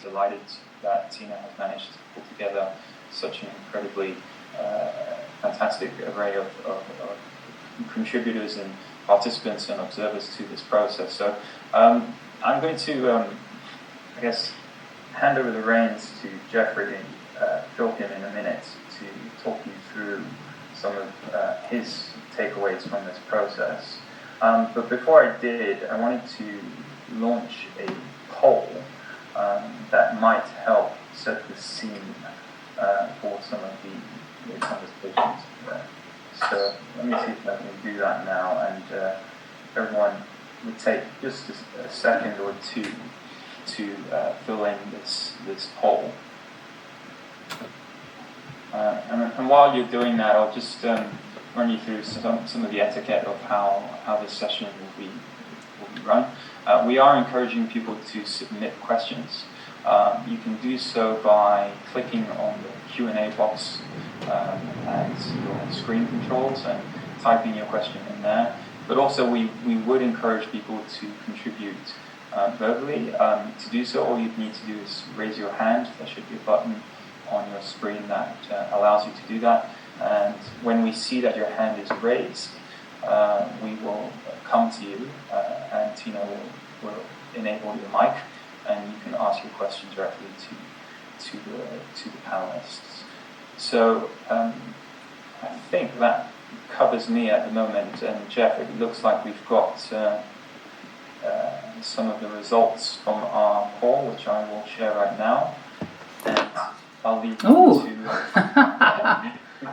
delighted that Tina has managed to pull together such an incredibly fantastic array of contributors and participants and observers to this process. So I'm going to, I guess, hand over the reins to Geoffrey and Filkin in a minute to talk you through some of his takeaways from this process. But before I did, I wanted to launch a poll that might help set the scene for some of the conversations. So let me see if I can do that now, and everyone would take just a second or two to fill in this poll. And while you're doing that, I'll just run you through some of the etiquette of how this session will be run. We are encouraging people to submit questions. You can do so by clicking on the Q&A box as your screen controls and typing your question in there. But also we would encourage people to contribute verbally. To do so, all you need to do is raise your hand. There should be a button on your screen that allows you to do that. And when we see that your hand is raised, we will come to you, and Tina will enable your mic, and you can ask your question directly to the panelists. So I think that covers me at the moment. And Geoff, it looks like we've got some of the results from our poll, which I will share right now. And I'll leave you to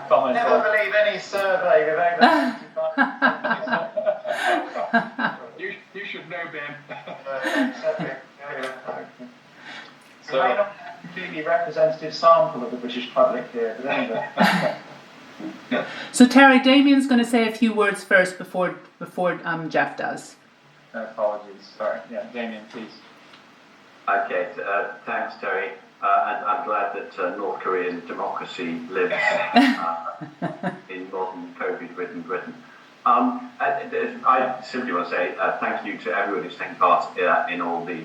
comment. Never believe any survey with over 65. You should know, Ben. So, may not have a completely representative sample of the British public here, but anyway. So Terry, Damian's going to say a few words first before Geoff does. Apologies. Sorry. Yeah, Damian, please. Okay. Thanks, Terry. And I'm glad that North Korean democracy lives in modern COVID-ridden Britain. I simply want to say thank you to everyone who's taken part in all the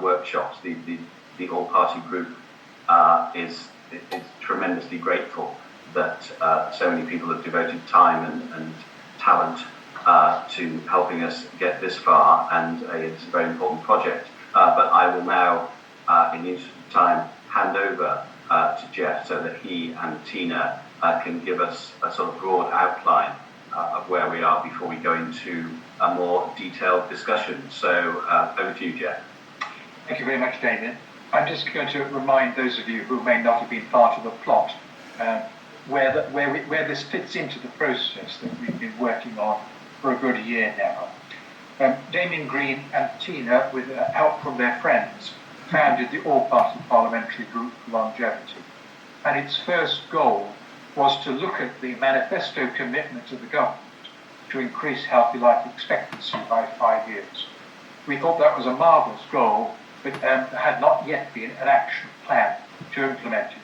workshops. The all-party group is tremendously grateful that so many people have devoted time and talent to helping us get this far, and it's a very important project. But I will now, in the interest of time, hand over to Geoff so that he and Tina can give us a sort of broad outline of where we are before we go into a more detailed discussion. So over to you, Geoff. Thank you very much, Damian. I'm just going to remind those of you who may not have been part of the plot where this fits into the process that we've been working on for a good year now. Damian Green and Tina, with help from their friends, founded the All-Party Parliamentary Group for Longevity. And its first goal was to look at the manifesto commitment of the government to increase healthy life expectancy by 5 years. We thought that was a marvellous goal, but there had not yet been an action plan to implement it.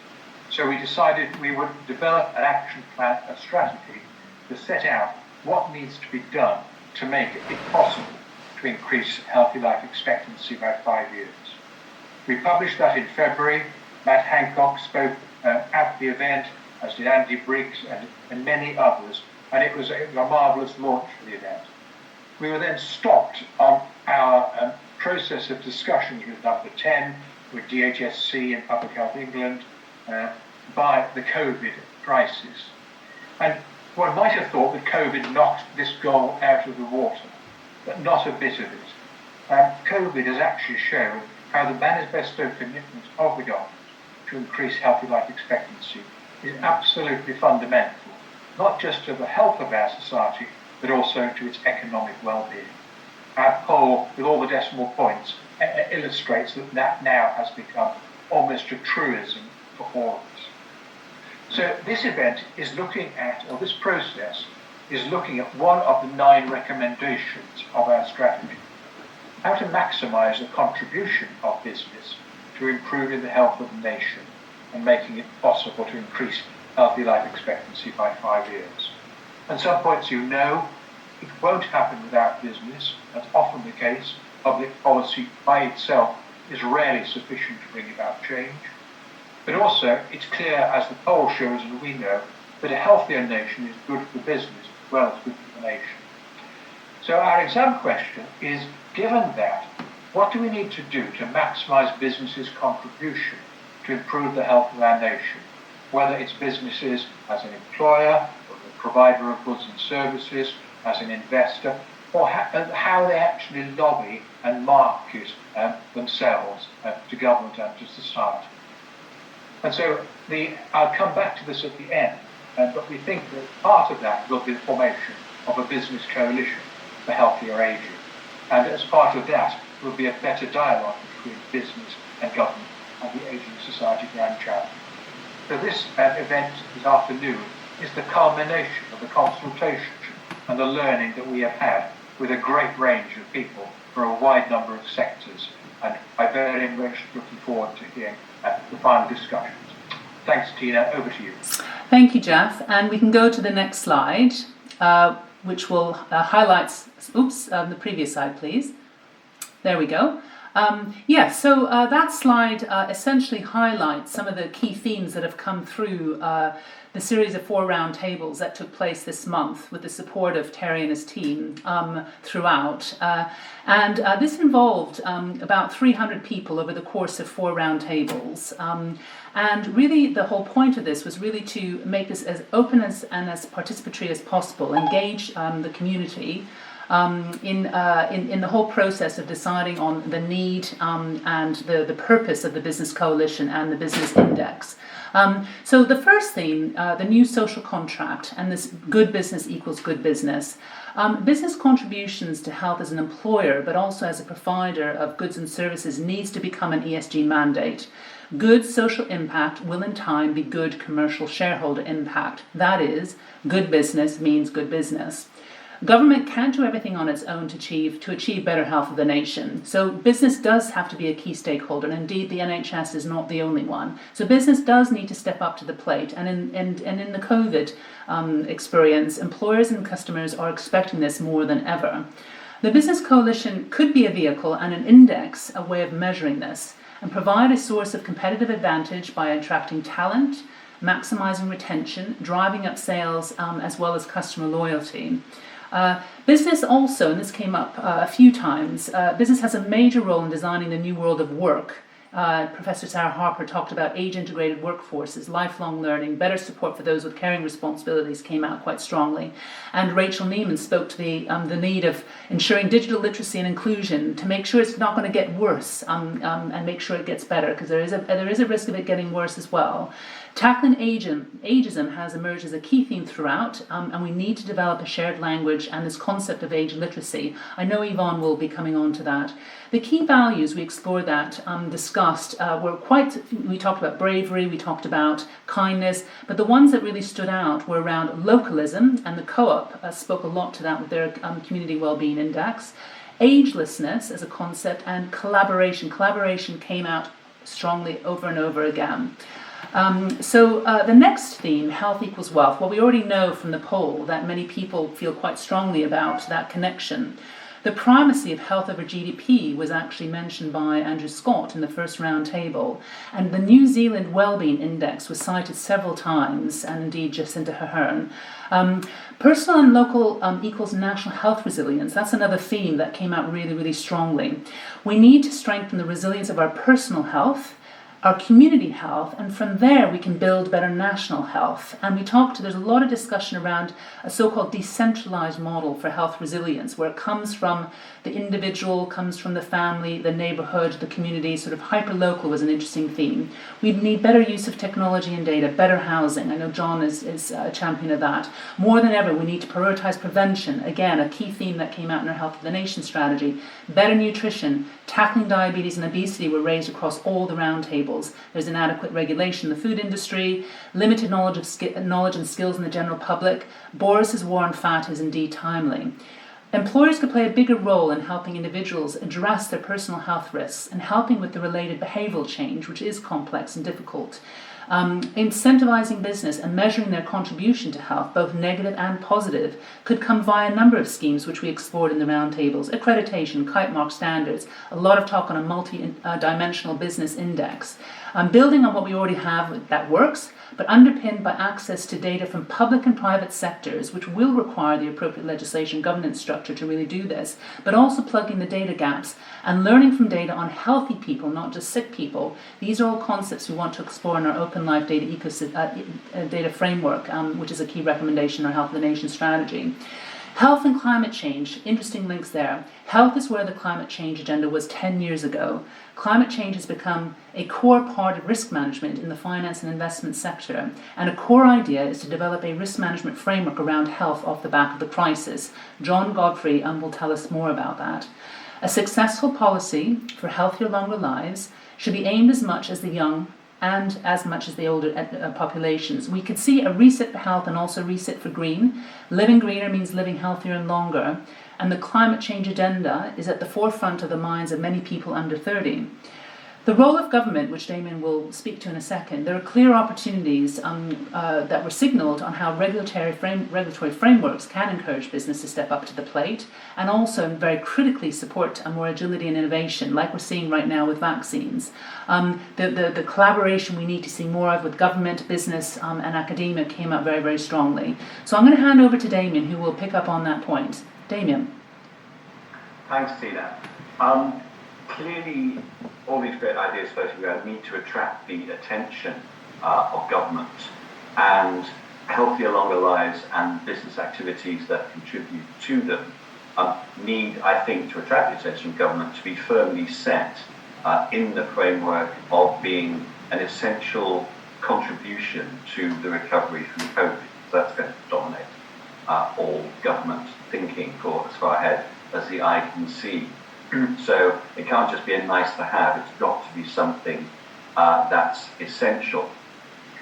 So we decided we would develop an action plan, a strategy, to set out what needs to be done to make it possible to increase healthy life expectancy by 5 years. We published that in February. Matt Hancock spoke at the event, as did Andy Briggs and many others, and it was a marvellous launch for the event. We were then stopped on our process of discussions with Number 10, with DHSC and Public Health England, by the COVID crisis. And one might have thought that COVID knocked this goal out of the water, but not a bit of it. COVID has actually shown how the manifesto commitment of the government to increase healthy life expectancy is absolutely fundamental, not just to the health of our society, but also to its economic well-being. Our poll, with all the decimal points, illustrates that now has become almost a truism for all of us. So this event is looking at, or this process is looking at one of the 9 recommendations of our strategy: how to maximise the contribution of business to improving the health of the nation and making it possible to increase healthy life expectancy by 5 years. And some points you know, it won't happen without business. That's often the case. Public policy by itself is rarely sufficient to bring about change. But also, it's clear, as the poll shows and we know, that a healthier nation is good for business as well as good for the nation. So our exam question is, given that, what do we need to do to maximise businesses' contribution to improve the health of our nation, whether it's businesses as an employer, or a provider of goods and services, as an investor, or how they actually lobby and market themselves to government and to society. And so I'll come back to this at the end, but we think that part of that will be the formation of a business coalition for healthier ageing. And as part of that will be a better dialogue between business and government and the Aging Society Grand Challenge. So this event this afternoon is the culmination of the consultation and the learning that we have had with a great range of people for a wide number of sectors. And I'm very much looking forward to hearing the final discussions. Thanks, Tina. Over to you. Thank you, Geoff. And we can go to the next slide, which will highlight, the previous slide, please. There we go. So that slide essentially highlights some of the key themes that have come through the series of 4 round tables that took place this month with the support of Terry and his team throughout. And this involved about 300 people over the course of 4 round tables. And really the whole point of this was really to make this as open and as participatory as possible, engage the community in the whole process of deciding on the need and the purpose of the business coalition and the business index. So the first theme, the new social contract, and this good business equals good business. Business contributions to health as an employer, but also as a provider of goods and services, needs to become an ESG mandate. Good social impact will in time be good commercial shareholder impact. That is, good business means good business. Government can't do everything on its own to achieve better health of the nation. So business does have to be a key stakeholder, and indeed the NHS is not the only one. So business does need to step up to the plate, and in the COVID experience, employers and customers are expecting this more than ever. The Business Coalition could be a vehicle and an index, a way of measuring this, and provide a source of competitive advantage by attracting talent, maximising retention, driving up sales, as well as customer loyalty. Business also, and this came up a few times, business has a major role in designing the new world of work. Professor Sarah Harper talked about age-integrated workforces, lifelong learning, better support for those with caring responsibilities came out quite strongly. And Rachel Neiman spoke to the need of ensuring digital literacy and inclusion to make sure it's not going to get worse and make sure it gets better, because there is a risk of it getting worse as well. Tackling ageism has emerged as a key theme throughout, and we need to develop a shared language and this concept of age literacy. I know Yvonne will be coming on to that. The key values we explored that, discussed, we talked about bravery, we talked about kindness, but the ones that really stood out were around localism, and the Co-op spoke a lot to that with their Community Wellbeing Index, agelessness as a concept, and collaboration. Collaboration came out strongly over and over again. The next theme, health equals wealth. Well, we already know from the poll that many people feel quite strongly about that connection. The primacy of health over GDP was actually mentioned by Andrew Scott in the first round table, and the New Zealand Wellbeing Index was cited several times, and indeed Jacinta Ahern. Personal and local equals national health resilience. That's another theme that came out really, really strongly. We need to strengthen the resilience of our personal health, our community health, and from there we can build better national health. And there's a lot of discussion around a so-called decentralized model for health resilience, where it comes from the individual, comes from the family, the neighborhood, the community. Sort of hyper-local was an interesting theme. We need better use of technology and data, better housing. I know John is a champion of that. More than ever, we need to prioritize prevention. Again, a key theme that came out in our Health of the Nation strategy. Better nutrition, tackling diabetes and obesity were raised across all the roundtables. There's inadequate regulation in the food industry, limited knowledge and skills in the general public. Boris's war on fat is indeed timely. Employers could play a bigger role in helping individuals address their personal health risks and helping with the related behavioural change, which is complex and difficult. Incentivizing business and measuring their contribution to health, both negative and positive, could come via a number of schemes which we explored in the roundtables: accreditation, kite mark standards, a lot of talk on a multi-dimensional business index. Building on what we already have that works, but underpinned by access to data from public and private sectors, which will require the appropriate legislation governance structure to really do this, but also plugging the data gaps and learning from data on healthy people, not just sick people. These are all concepts we want to explore in our Open Life Data data framework, which is a key recommendation in our Health of the Nation strategy. Health and climate change, interesting links there. Health is where the climate change agenda was 10 years ago. Climate change has become a core part of risk management in the finance and investment sector, and a core idea is to develop a risk management framework around health off the back of the crisis. John Godfrey will tell us more about that. A successful policy for healthier, longer lives should be aimed as much as the young and as much as the older populations. We could see a reset for health and also reset for green. Living greener means living healthier and longer, and the climate change agenda is at the forefront of the minds of many people under 30. The role of government, which Damian will speak to in a second, there are clear opportunities that were signalled on how regulatory frameworks can encourage business to step up to the plate, and also very critically support more agility and innovation, like we're seeing right now with vaccines. The collaboration we need to see more of with government, business, and academia came up very, very strongly. So I'm going to hand over to Damian, who will pick up on that point. Damian. Thanks, Tina. Clearly, all these great ideas floating around need to attract the attention of government, and healthier, longer lives and business activities that contribute to them need, I think, to attract the attention of government to be firmly set in the framework of being an essential contribution to the recovery from COVID. That's going to dominate all government thinking for as far ahead as the eye can see. So it can't just be a nice to have, it's got to be something that's essential.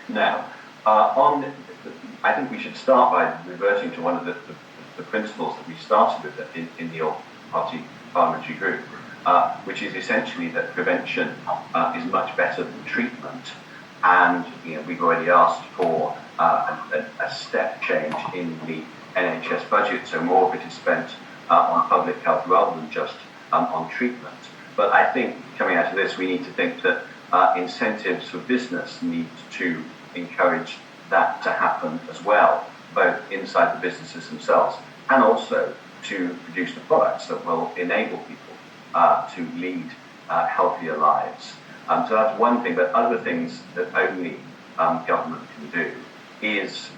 Now, I think we should start by reverting to one of the principles that we started with in the All-Party Parliamentary Group, which is essentially that prevention is much better than treatment. And we've already asked for a step change in the NHS budget, so more of it is spent on public health rather than just on treatment. But I think coming out of this, we need to think that incentives for business need to encourage that to happen as well, both inside the businesses themselves and also to produce the products that will enable people to lead healthier lives. So that's one thing, but other things that only government can do is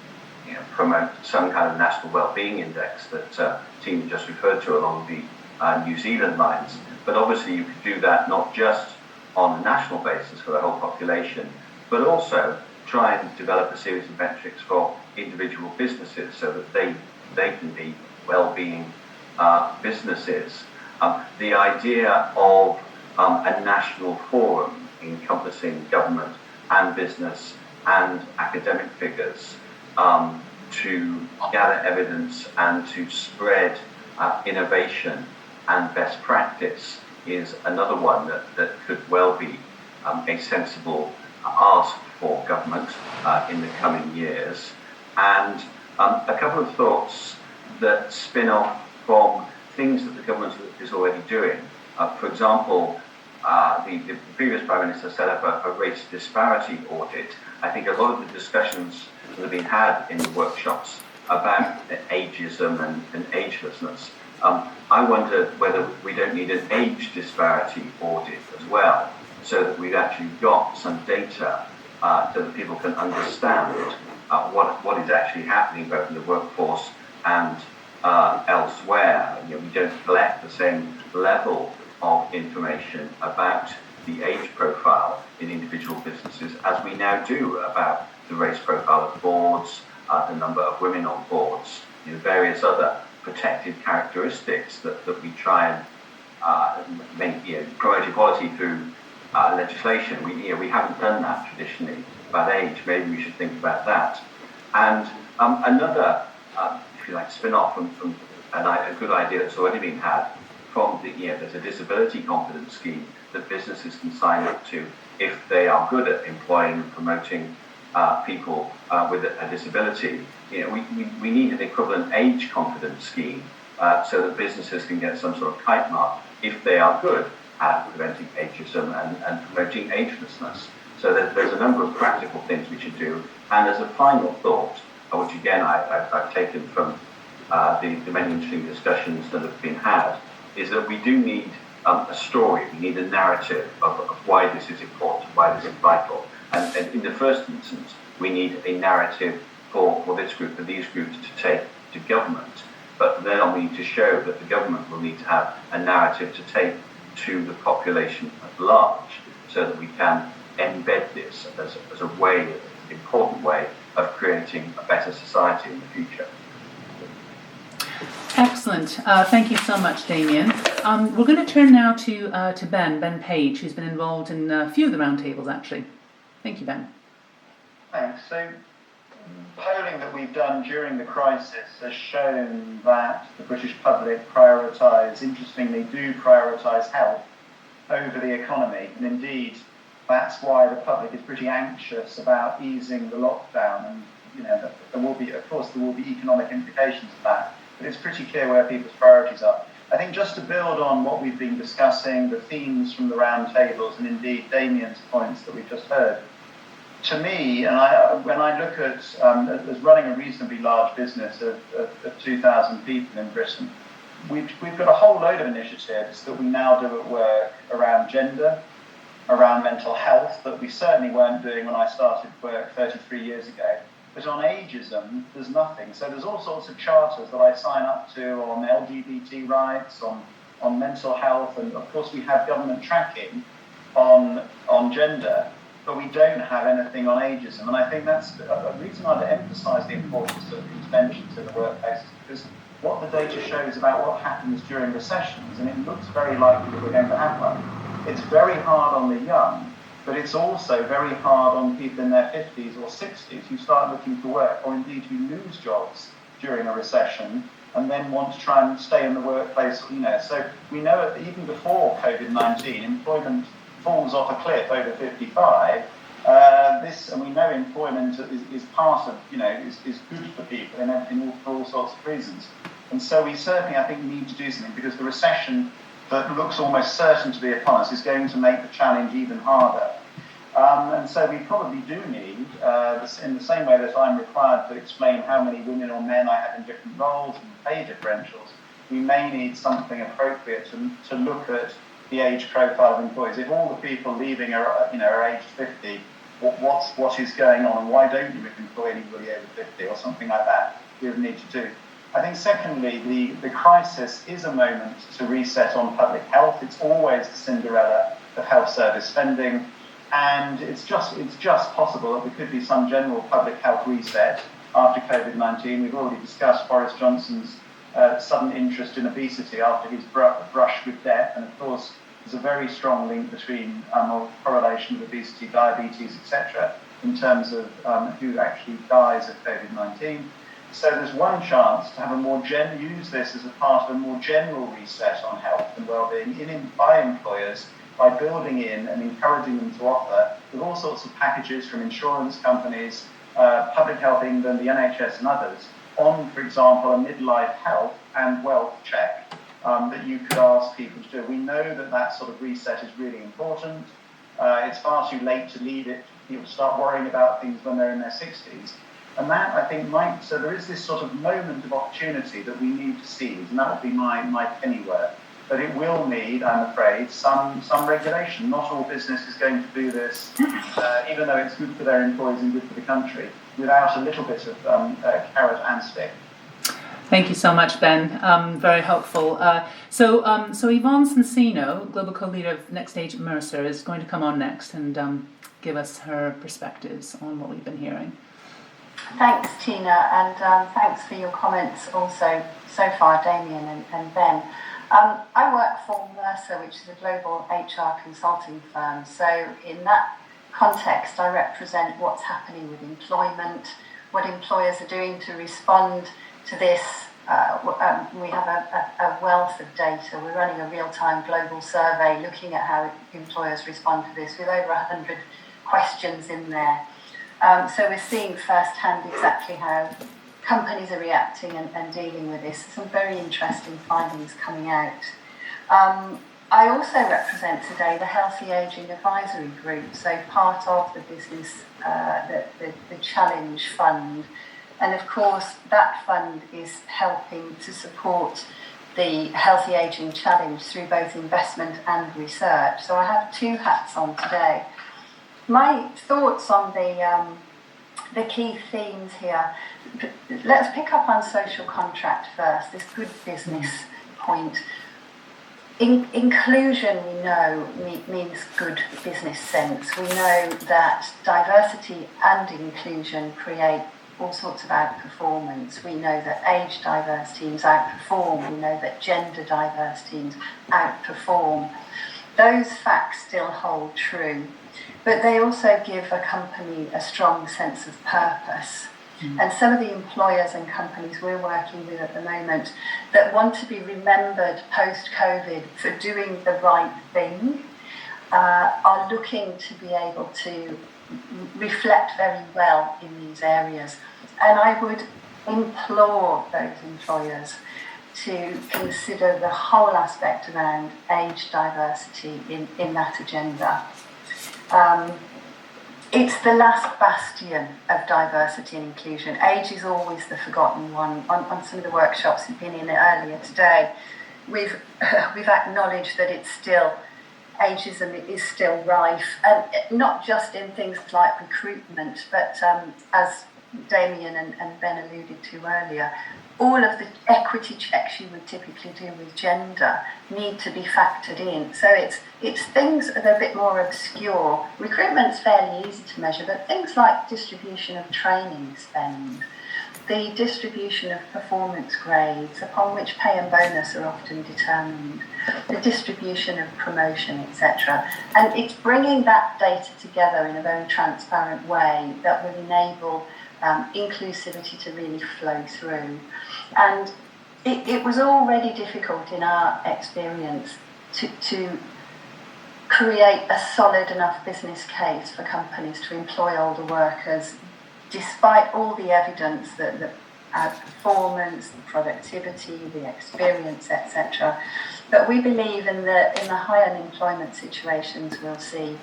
promote some kind of national well-being index that Tina just referred to along the New Zealand lines. But obviously you could do that not just on a national basis for the whole population, but also try and develop a series of metrics for individual businesses so that they can be well-being businesses. The idea of a national forum encompassing government and business and academic figures to gather evidence and to spread innovation and best practice is another one that could well be a sensible ask for government in the coming years. And a couple of thoughts that spin off from things that the government is already doing. For example, the previous Prime Minister set up a race disparity audit. I think a lot of the discussions that have been had in the workshops about ageism and agelessness, I wonder whether we don't need an age disparity audit as well, so that we've actually got some data so that people can understand what is actually happening both in the workforce and elsewhere. We don't collect the same level of information about the age profile in individual businesses as we now do about the race profile of boards, the number of women on boards, various other protected characteristics that we try and promote equality through legislation. We haven't done that traditionally about age. Maybe we should think about that. And another, if you like, spin-off from a good idea that's already been had from there's a disability confidence scheme that businesses can sign up to if they are good at employing and promoting people with a disability. We need an equivalent age confidence scheme so that businesses can get some sort of kite mark if they are good at preventing ageism and promoting agelessness. So there's a number of practical things we should do. And as a final thought, which again I've taken from the many interesting discussions that have been had, is that we do need a story, we need a narrative of why this is important, why this is vital. And in the first instance, we need a narrative for this group, for these groups to take to government. But then we need to show that the government will need to have a narrative to take to the population at large, so that we can embed this as a way, an important way of creating a better society in the future. Excellent. Thank you so much, Damian. We're going to turn now to Ben Page, who's been involved in a few of the roundtables, actually. Thank you, Ben. Thanks. So, polling that we've done during the crisis has shown that the British public interestingly do prioritise health over the economy. And indeed, that's why the public is pretty anxious about easing the lockdown. And, there will be economic implications of that. But it's pretty clear where people's priorities are. I think just to build on what we've been discussing, the themes from the roundtables, and indeed Damian's points that we've just heard, to me, and when I look at as running a reasonably large business of 2,000 people in Britain, we've got a whole load of initiatives that we now do at work around gender, around mental health, that we certainly weren't doing when I started work 33 years ago. But on ageism, there's nothing. So there's all sorts of charters that I sign up to on LGBT rights, on mental health, and of course we have government tracking on gender, but we don't have anything on ageism. And I think that's a reason I'd emphasise the importance of interventions in the workplace, because what the data shows about what happens during recessions, and it looks very likely that we're going to have one, it's very hard on the young, but it's also very hard on people in their 50s or 60s who start looking for work, or indeed who lose jobs during a recession and then want to try and stay in the workplace. So we know that even before COVID-19, employment falls off a cliff over 55. And we know employment is part of, is good for people for all sorts of reasons. And so we certainly, I think, need to do something, because the recession that looks almost certain to be upon us is going to make the challenge even harder. And so we probably do need, in the same way that I'm required to explain how many women or men I have in different roles and pay differentials, we may need something appropriate to look at the age profile of employees. If all the people leaving are aged 50, what is going on, and why don't you employ anybody over 50 or something like that? We would need to do. I think secondly, the crisis is a moment to reset on public health. It's always the Cinderella of health service spending, and it's just possible that there could be some general public health reset after COVID-19. We've already discussed Boris Johnson's sudden interest in obesity after his brush with death, and of course there's a very strong link between or correlation with obesity, diabetes, etc., in terms of who actually dies of COVID-19. So there's one chance to have use this as a part of a more general reset on health and well-being by employers, by building in and encouraging them to offer with all sorts of packages from insurance companies, Public Health England, the NHS and others, on, for example, a midlife health and wealth check that you could ask people to do. We know that sort of reset is really important. It's far too late to leave it. People start worrying about things when they're in their 60s. And that, I think, so there is this sort of moment of opportunity that we need to seize, and that would be my penny worth. But it will need, I'm afraid, some regulation. Not all business is going to do this, even though it's good for their employees and good for the country, without a little bit of carrot and stick. Thank you so much, Ben. Very helpful. So Yvonne Sonsino, Global Co-Leader of Next Stage Mercer, is going to come on next and give us her perspectives on what we've been hearing. Thanks, Tina, and thanks for your comments also so far, Damian and Ben. I work for Mercer, which is a global HR consulting firm. So in that context, I represent what's happening with employment, what employers are doing to respond to this we have a wealth of data. We're running a real-time global survey looking at how employers respond to this with over 100 questions in there. So we're seeing firsthand exactly how companies are reacting and dealing with this. Some very interesting findings coming out. I also represent today the Healthy Ageing Advisory Group, so part of the business, the Challenge Fund. And of course, that fund is helping to support the Healthy Ageing Challenge through both investment and research. So I have two hats on today. My thoughts on the key themes here. Let's pick up on social contract first, this good business point. Inclusion, we know, means good business sense. We know that diversity and inclusion create all sorts of outperformance. We know that age diverse teams outperform. We know that gender diverse teams outperform. Those facts still hold true, but they also give a company a strong sense of purpose. And some of the employers and companies we're working with at the moment that want to be remembered post-COVID for doing the right thing are looking to be able to reflect very well in these areas. And I would implore those employers to consider the whole aspect around age diversity in that agenda. It's the last bastion of diversity and inclusion. Age is always the forgotten one. On some of the workshops we've been in earlier today, we've acknowledged that it's still, ageism is still rife, and not just in things like recruitment, but as Damian and Ben alluded to earlier, all of the equity checks you would typically do with gender need to be factored in. So it's things that are a bit more obscure. Recruitment's fairly easy to measure, but things like distribution of training spend, the distribution of performance grades upon which pay and bonus are often determined, the distribution of promotion, etc. And it's bringing that data together in a very transparent way that will enable inclusivity to really flow through. And it was already difficult in our experience to create a solid enough business case for companies to employ older workers, despite all the evidence that our performance, the productivity, the experience, etc. But we believe in the high unemployment situations we'll see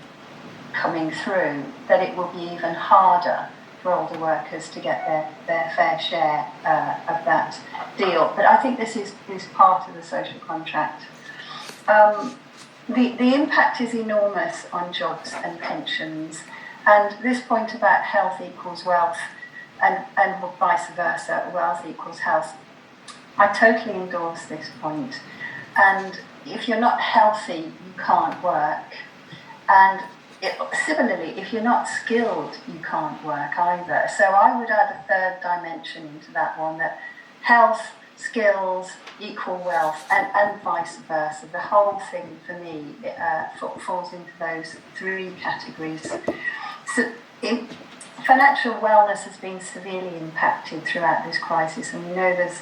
coming through, that it will be even harder for older workers to get their fair share of that deal. But I think this is part of the social contract. The impact is enormous on jobs and pensions, and this point about health equals wealth and vice versa, wealth equals health, I totally endorse this point. And if you're not healthy, you can't work. And similarly, if you're not skilled, you can't work either. So I would add a third dimension into that one, that health, skills, equal wealth, and vice versa. The whole thing for me falls into those three categories. So financial wellness has been severely impacted throughout this crisis, and we know there's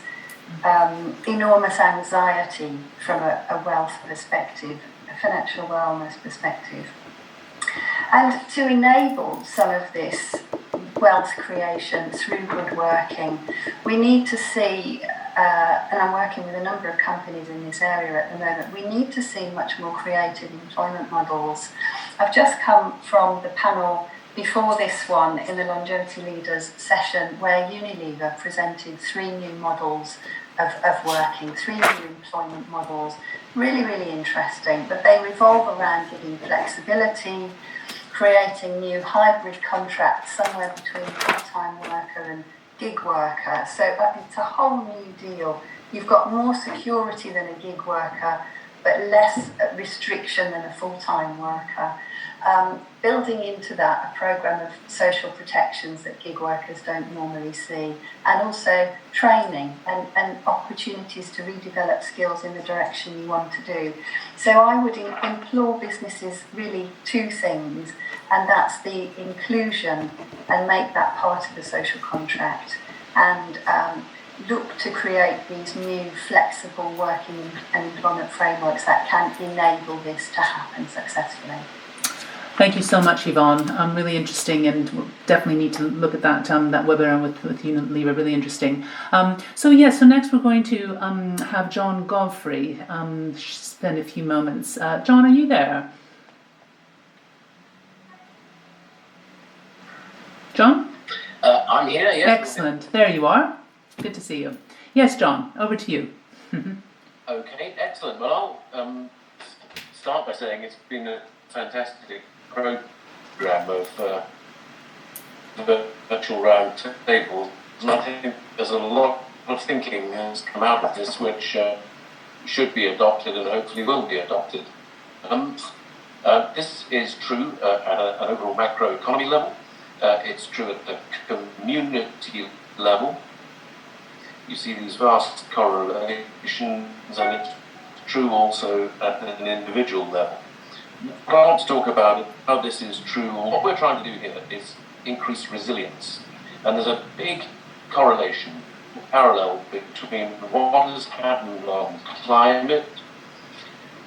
enormous anxiety from a wealth perspective, a financial wellness perspective. And to enable some of this wealth creation through good working, we need to see, and I'm working with a number of companies in this area at the moment, we need to see much more creative employment models. I've just come from the panel before this one in the Longevity Leaders session where Unilever presented 3 new models of working, 3 new employment models. Really, really interesting, but they revolve around giving flexibility, creating new hybrid contracts somewhere between full-time worker and gig worker. So it's a whole new deal. You've got more security than a gig worker, but less restriction than a full-time worker. Building into that a program of social protections that gig workers don't normally see, and also training and opportunities to redevelop skills in the direction you want to do. So I would implore businesses really 2 things, and that's the inclusion and make that part of the social contract, and look to create these new flexible working and employment frameworks that can enable this to happen successfully. Thank you so much, Yvonne. Really interesting, and we'll definitely need to look at that that webinar with Unilever. Really interesting. So next we're going to have John Godfrey spend a few moments. John, are you there? John? I'm here, yes. Excellent. There you are. Good to see you. Yes, John, over to you. Okay, excellent. Well, I'll start by saying it's been a fantastic program of virtual round tables, and I think there's a lot of thinking has come out of this which should be adopted and hopefully will be adopted. This is true at an overall macroeconomy level. It's true at the community level. You see these vast correlations, and it's true also at an individual level. What I want to talk about is how this is true. What we're trying to do here is increase resilience. And there's a big correlation, parallel between what has happened on climate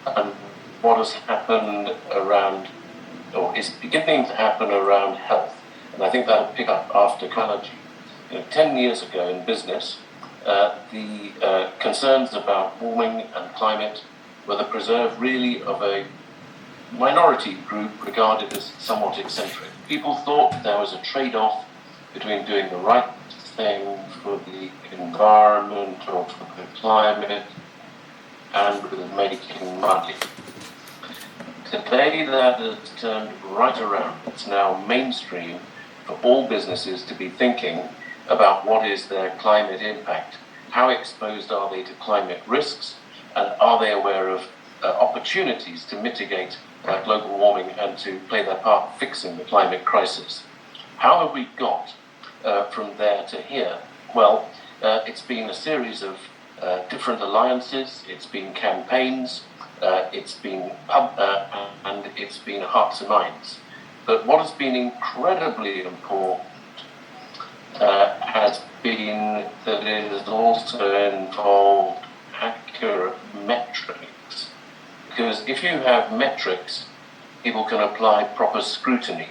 and what has happened around, or is beginning to happen around health. And I think that'll pick up after ecology. 10 years ago in business, the concerns about warming and climate were the preserve really of a minority group regarded as somewhat eccentric. People thought there was a trade-off between doing the right thing for the environment or for the climate and with making money. Today that has turned right around. It's now mainstream for all businesses to be thinking about what is their climate impact, how exposed are they to climate risks, and are they aware of opportunities to mitigate global warming and to play their part in fixing the climate crisis. How have we got from there to here? Well, it's been a series of different alliances, it's been campaigns, it's been and it's been hearts and minds. But what has been incredibly important has been that it has also involved accurate metrics. Because if you have metrics, people can apply proper scrutiny.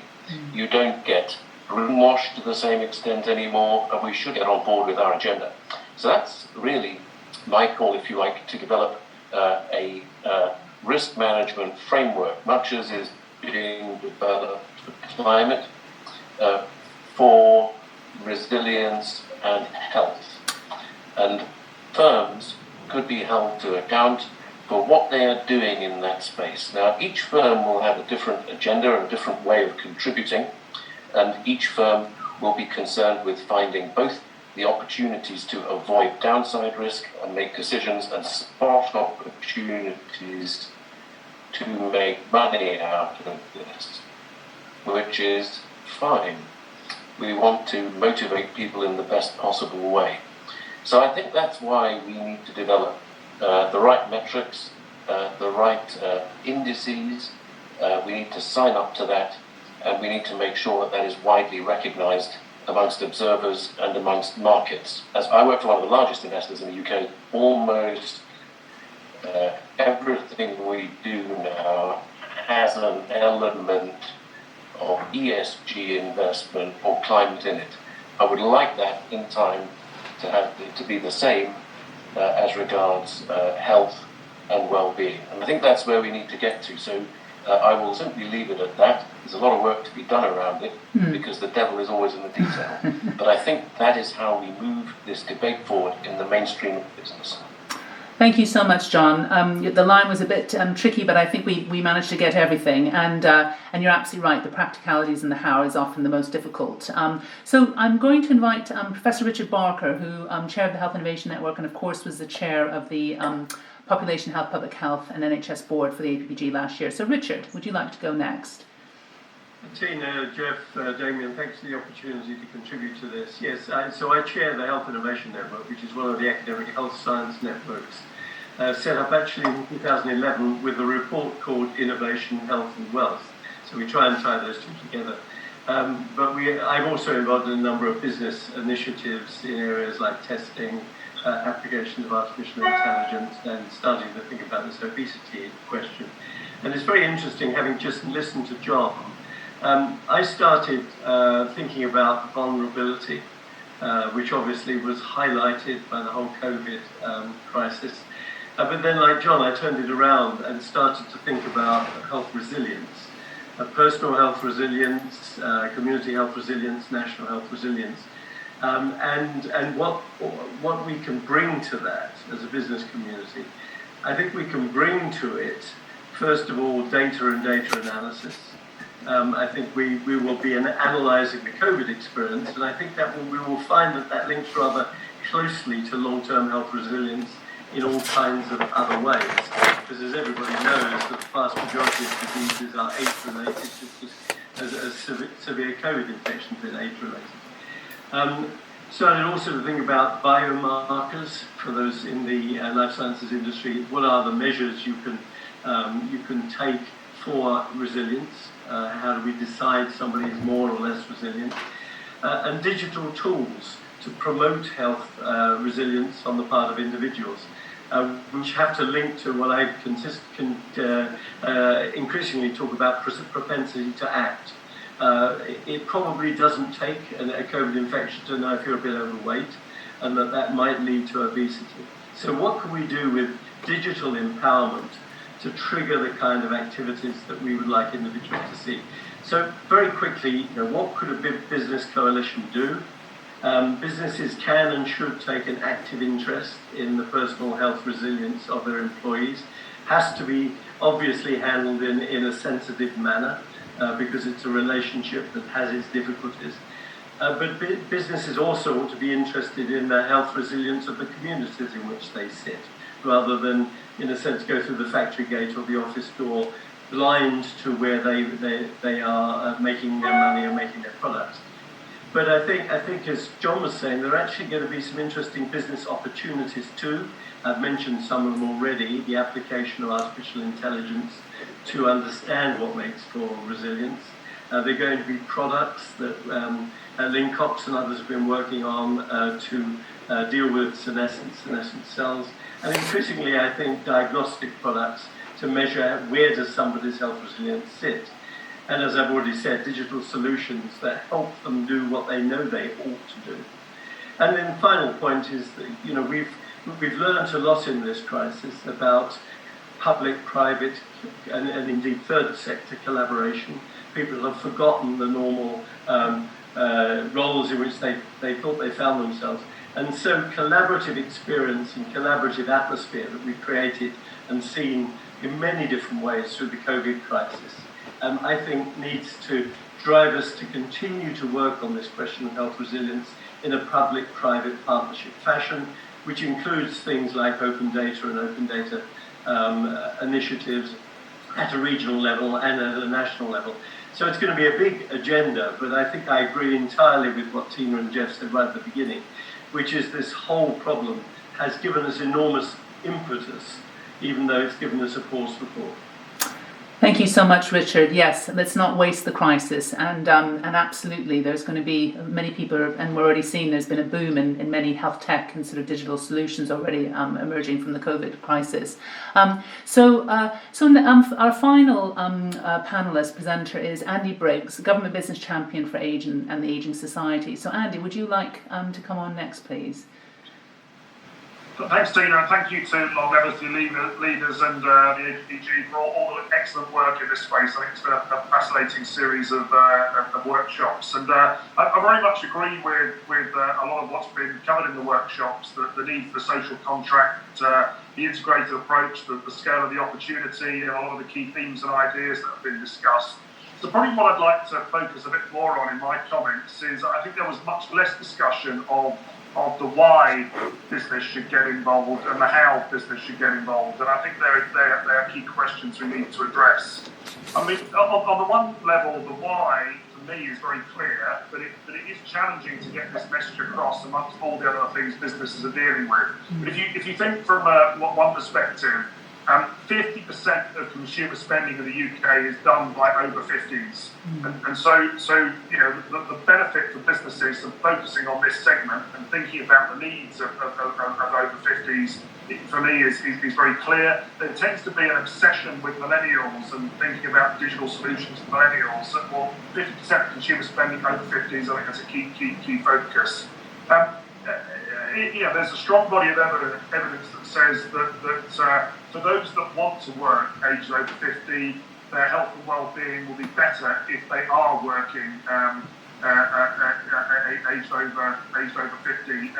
You don't get greenwashed to the same extent anymore, and we should get on board with our agenda. So that's really my call, if you like, to develop a risk management framework, much as is being developed for climate, for resilience and health. And firms could be held to account for what they are doing in that space. Now, each firm will have a different agenda and a different way of contributing, and each firm will be concerned with finding both the opportunities to avoid downside risk and make decisions, and spot opportunities to make money out of this, which is fine. We want to motivate people in the best possible way. So I think that's why we need to develop the right metrics, the right indices. We need to sign up to that, and we need to make sure that that is widely recognized amongst observers and amongst markets. As I work for one of the largest investors in the UK, almost everything we do now has an element of ESG investment or climate in it. I would like that in time to have it to be the same as regards health and well-being. And I think that's where we need to get to. So I will simply leave it at that. There's a lot of work to be done around it because the devil is always in the detail. But I think that is how we move this debate forward in the mainstream of business. Thank you so much, John. The line was a bit tricky, but I think we managed to get everything. And you're absolutely right. The practicalities and the how is often the most difficult. So I'm going to invite Professor Richard Barker, who chaired the Health Innovation Network and, of course, was the chair of the Population Health, Public Health and NHS Board for the APPG last year. So, Richard, would you like to go next? Tina, Geoff, Damian, thanks for the opportunity to contribute to this. Yes, so I chair the Health Innovation Network, which is one of the academic health science networks, set up actually in 2011 with a report called Innovation, Health and Wealth. So we try and tie those two together. But I'm also involved in a number of business initiatives in areas like testing, applications of artificial intelligence, and starting to think about this obesity question. And it's very interesting, having just listened to John, I started thinking about vulnerability, which obviously was highlighted by the whole COVID crisis. But then, like John, I turned it around and started to think about health resilience, personal health resilience, community health resilience, national health resilience, and what we can bring to that as a business community. I think we can bring to it, first of all, data and data analysis. I think we will be analysing the COVID experience, and I think that we will find that links rather closely to long-term health resilience in all kinds of other ways. Because as everybody knows, the vast majority of diseases are age-related, just as severe COVID infections are age-related. Started also to think about biomarkers for those in the life sciences industry. What are the measures you can take for resilience? How do we decide somebody is more or less resilient? And digital tools to promote health resilience on the part of individuals, which have to link to what I increasingly talk about propensity to act. It probably doesn't take a COVID infection to know if you're a bit overweight, and that might lead to obesity. So what can we do with digital empowerment to trigger the kind of activities that we would like individuals to see? So very quickly, what could a big business coalition do? Businesses can and should take an active interest in the personal health resilience of their employees. Has to be obviously handled in a sensitive manner because it's a relationship that has its difficulties. But businesses also ought to be interested in the health resilience of the communities in which they sit, rather than, in a sense, go through the factory gate or the office door blind to where they are making their money or making their products. But I think, as John was saying, there are actually going to be some interesting business opportunities too. I've mentioned some of them already, the application of artificial intelligence to understand what makes for resilience. There are going to be products that Lincox and others have been working on to deal with senescent cells. And increasingly, I think, diagnostic products to measure where does somebody's health resilience sit. And as I've already said, digital solutions that help them do what they know they ought to do. And then the final point is that, we've learned a lot in this crisis about public, private, and indeed third sector collaboration. People have forgotten the normal roles in which they thought they found themselves. And so collaborative experience and collaborative atmosphere that we've created and seen in many different ways through the COVID crisis, I think needs to drive us to continue to work on this question of health resilience in a public-private partnership fashion, which includes things like open data and open data initiatives at a regional level and at a national level. So it's going to be a big agenda, but I think I agree entirely with what Tina and Geoff said right at the beginning, which is this whole problem has given us enormous impetus, even though it's given us a pause for thought. Thank you so much, Richard. Yes, let's not waste the crisis. And absolutely, there's going to be many people, and we're already seeing there's been a boom in many health tech and sort of digital solutions already emerging from the COVID crisis. So our final panelist presenter is Andy Briggs, Government Business Champion for Age and the Ageing Society. So Andy, would you like to come on next, please? Thanks, Tina, and thank you to longevity leaders and the APPG for all the excellent work in this space. I think it's been a fascinating series of workshops, and I very much agree with a lot of what's been covered in the workshops, the need for social contract, the integrated approach, the scale of the opportunity, and a lot of the key themes and ideas that have been discussed. So probably what I'd like to focus a bit more on in my comments is I think there was much less discussion of the why business should get involved and the how business should get involved. And I think there are key questions we need to address. I mean, on the one level, the why, to me, is very clear, but it is challenging to get this message across amongst all the other things businesses are dealing with. But if you think from one perspective, 50% of consumer spending in the UK is done by over 50s. And so the benefit for businesses of focusing on this segment and thinking about the needs of over 50s, for me, is very clear. There tends to be an obsession with millennials and thinking about digital solutions for millennials. Well, 50% of consumer spending over 50s, I think that's a key focus. There's a strong body of evidence that says that for those that want to work aged over 50, their health and well-being will be better if they are working aged over 50.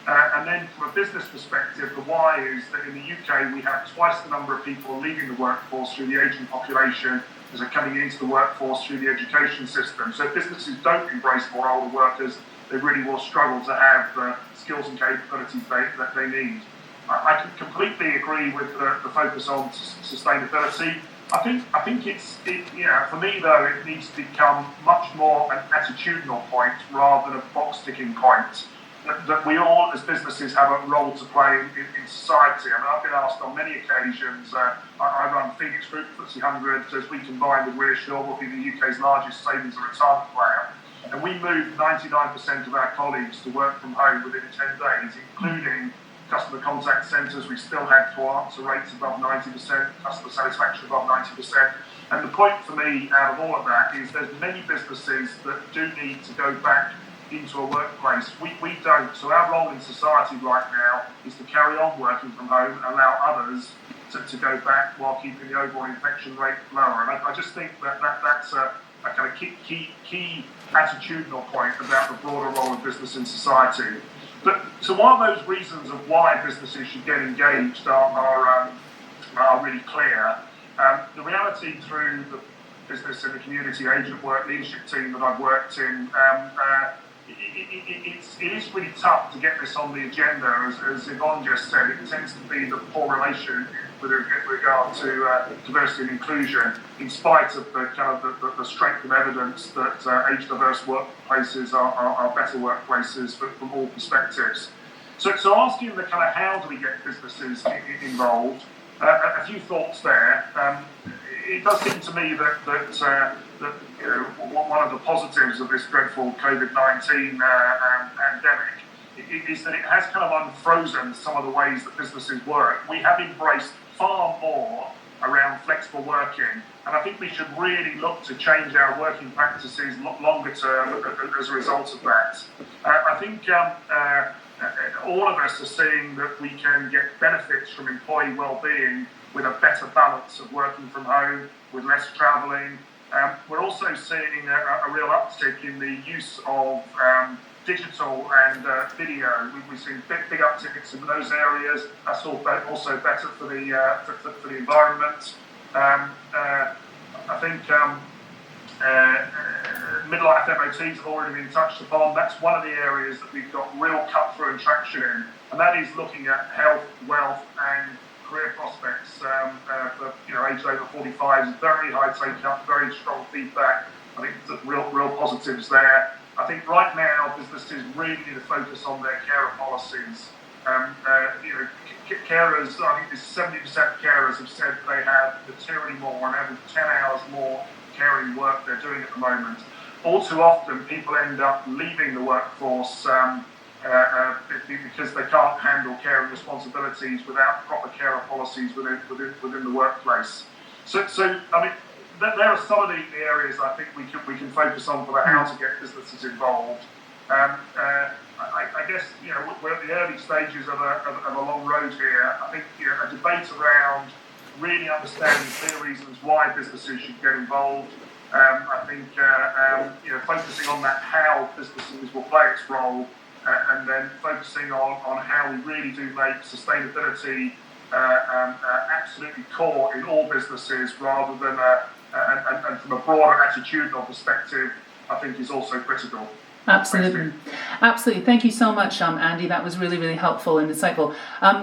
And then from a business perspective, the why is that in the UK we have twice the number of people leaving the workforce through the ageing population as are coming into the workforce through the education system. So if businesses don't embrace more older workers, they really will struggle to have the skills and capabilities that they need. I can completely agree with the focus on sustainability. I think it's for me though, it needs to become much more an attitudinal point rather than a box ticking point. That we all, as businesses, have a role to play in society. I mean, I've been asked on many occasions. I run Phoenix Group, FTSE 100, as we combine with Reassure, will be the UK's largest savings and retirement player. And we moved 99% of our colleagues to work from home within 10 days, including customer contact centres. We still had answer rates above 90%, customer satisfaction above 90%. And the point for me out of all of that is there's many businesses that do need to go back into a workplace. We don't. So our role in society right now is to carry on working from home and allow others to go back while keeping the overall infection rate lower. And I just think that's a kind of key attitudinal point about the broader role of business in society. But so while those reasons of why businesses should get engaged are really clear, the reality through the business and the community agent work leadership team that I've worked in, it is really tough to get this on the agenda. As Yvonne just said, it tends to be the poor relation with regard to diversity and inclusion, in spite of the strength of evidence that age-diverse workplaces are better workplaces from all perspectives. So asking the kind of how do we get businesses involved, a few thoughts there. It does seem to me that one of the positives of this dreadful COVID-19 pandemic is that it has kind of unfrozen some of the ways that businesses work. We have embraced far more around flexible working, and I think we should really look to change our working practices longer term as a result of that. I think all of us are seeing that we can get benefits from employee well-being with a better balance of working from home, with less travelling. We're also seeing a real uptick in the use of digital and video. We've seen big upticks in those areas. That's also better for the environment. I think midlife MOTs have already been touched upon. That's one of the areas that we've got real cut through and traction in, and that is looking at health, wealth, and career prospects for aged over 45. Very high take-up, very strong feedback. I think there's real positives there. I think right now businesses really need to focus on their carer policies. Carers, I think 70% of carers have said they have materially more, on average 10 hours more caring work they're doing at the moment. All too often people end up leaving the workforce because they can't handle caring responsibilities without proper carer policies within the workplace. So I mean, there are some of the areas I think we can focus on for the how to get businesses involved. I guess we're at the early stages of a long road here. I think a debate around really understanding clear reasons why businesses should get involved. I think focusing on that how businesses will play its role, and then focusing on how we really do make sustainability absolutely core in all businesses, rather than and from a broader attitudinal perspective, I think is also critical. Absolutely. Thank you so much, Andy. That was really, really helpful and insightful.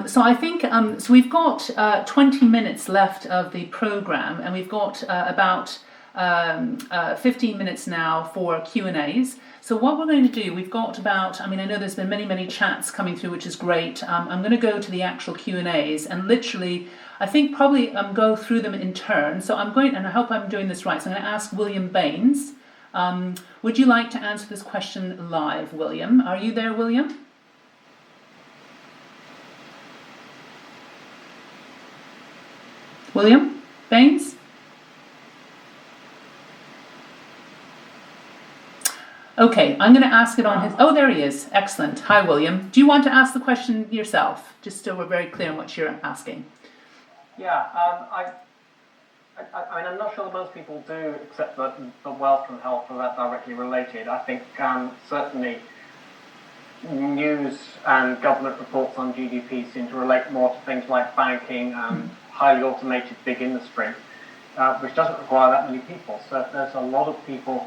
So I think so we've got 20 minutes left of the programme, and we've got about 15 minutes now for Q&As. So what we're going to do, we've got about, I know there's been many chats coming through, which is great. I'm going to go to the actual Q&As and literally, I think probably go through them in turn. So I'm going, and I hope I'm doing this right, so I'm going to ask William Baines. Would you like to answer this question live, William? Are you there, William? William Baines? Okay, I'm going to ask it on his... Oh, there he is. Excellent. Hi, William. Do you want to ask the question yourself? Just so we're very clear on what you're asking. Yeah, I'm not sure that most people do accept that the wealth and health are that directly related. I think certainly news and government reports on GDP seem to relate more to things like banking and highly automated big industry, which doesn't require that many people. So if there's a lot of people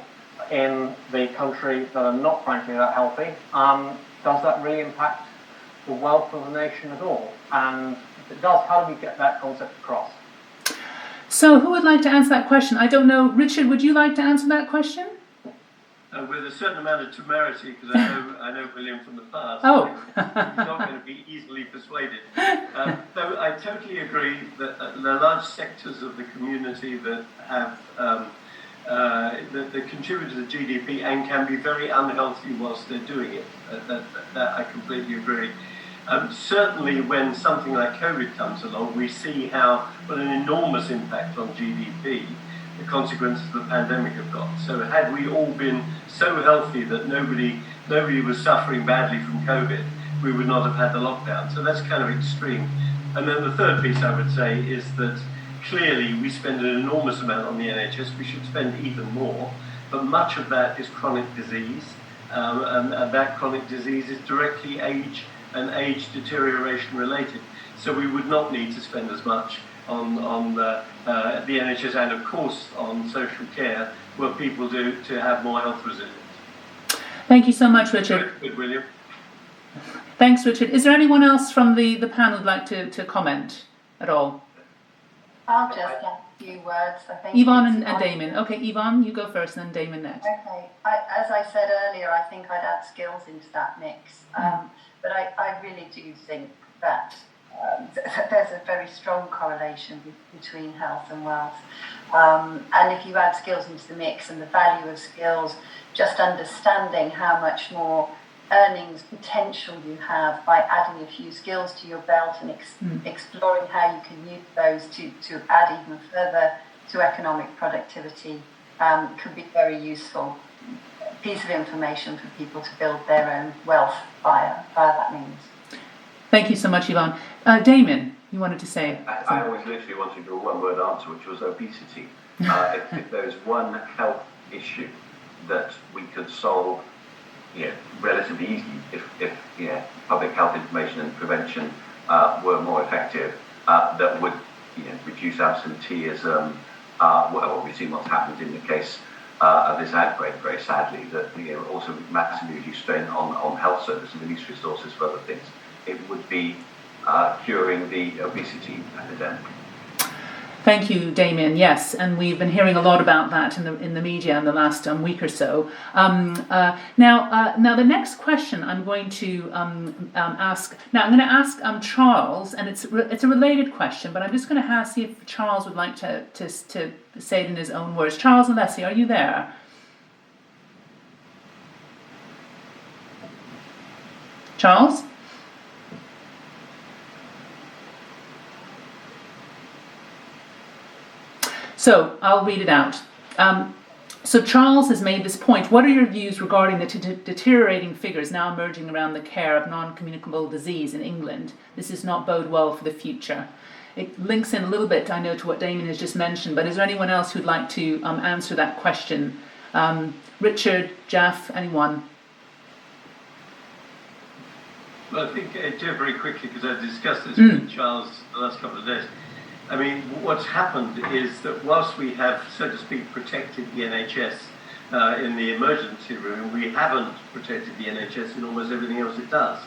in the country that are not frankly that healthy, does that really impact the wealth of the nation at all? And if it does, how do we get that concept across? So who would like to answer that question? I don't know. Richard, would you like to answer that question? With a certain amount of temerity, because I know William from the past. Oh. He's not going to be easily persuaded. Though I totally agree that there are large sectors of the community that have that contribute to the GDP and can be very unhealthy whilst they're doing it. That I completely agree. Certainly when something like COVID comes along, we see what an enormous impact on GDP the consequences of the pandemic have got. So had we all been so healthy that nobody was suffering badly from COVID, we would not have had the lockdown. So that's kind of extreme. And then the third piece I would say is that clearly we spend an enormous amount on the NHS. We should spend even more, but much of that is chronic disease, and that chronic disease is directly age deterioration related. So we would not need to spend as much on the NHS and of course on social care were people to have more health resilience. Thank you so much, Richard. Good, William. Thanks, Richard. Is there anyone else from the panel who'd like to comment at all? I'll just add a few words, I think. Yvonne and Damien. Okay, Yvonne, you go first and then Damien next. Okay. As I said earlier, I think I'd add skills into that mix. But I really do think that there's a very strong correlation between health and wealth. And if you add skills into the mix and the value of skills, just understanding how much more earnings potential you have by adding a few skills to your belt and exploring how you can use those to add even further to economic productivity could be very useful piece of information for people to build their own wealth via that means. Thank you so much, Yvonne. Damien, you wanted to say something? I always literally wanted to do a one-word answer, which was obesity. If there was one health issue that we could solve relatively easily if public health information and prevention were more effective, that would reduce absenteeism. Well, we've seen what's happened in the case of this outbreak, very sadly, that also massively reduce strain on health services and release resources for other things. It would be curing the obesity epidemic. Thank you, Damien. Yes, and we've been hearing a lot about that in the media in the last week or so. Now the next question I'm going to ask. Now I'm going to ask Charles, and it's a related question, but I'm just going to see if Charles would like to say it in his own words. Charles and Leslie, are you there? Charles? So I'll read it out. So Charles has made this point. What are your views regarding the deteriorating figures now emerging around the care of non-communicable disease in England? This does not bode well for the future. It links in a little bit, I know, to what Damien has just mentioned, but is there anyone else who'd like to answer that question? Richard, Geoff, anyone? Well, I think, Geoff, very quickly, because I've discussed this with Charles the last couple of days. I mean, what's happened is that whilst we have, so to speak, protected the NHS in the emergency room, we haven't protected the NHS in almost everything else it does.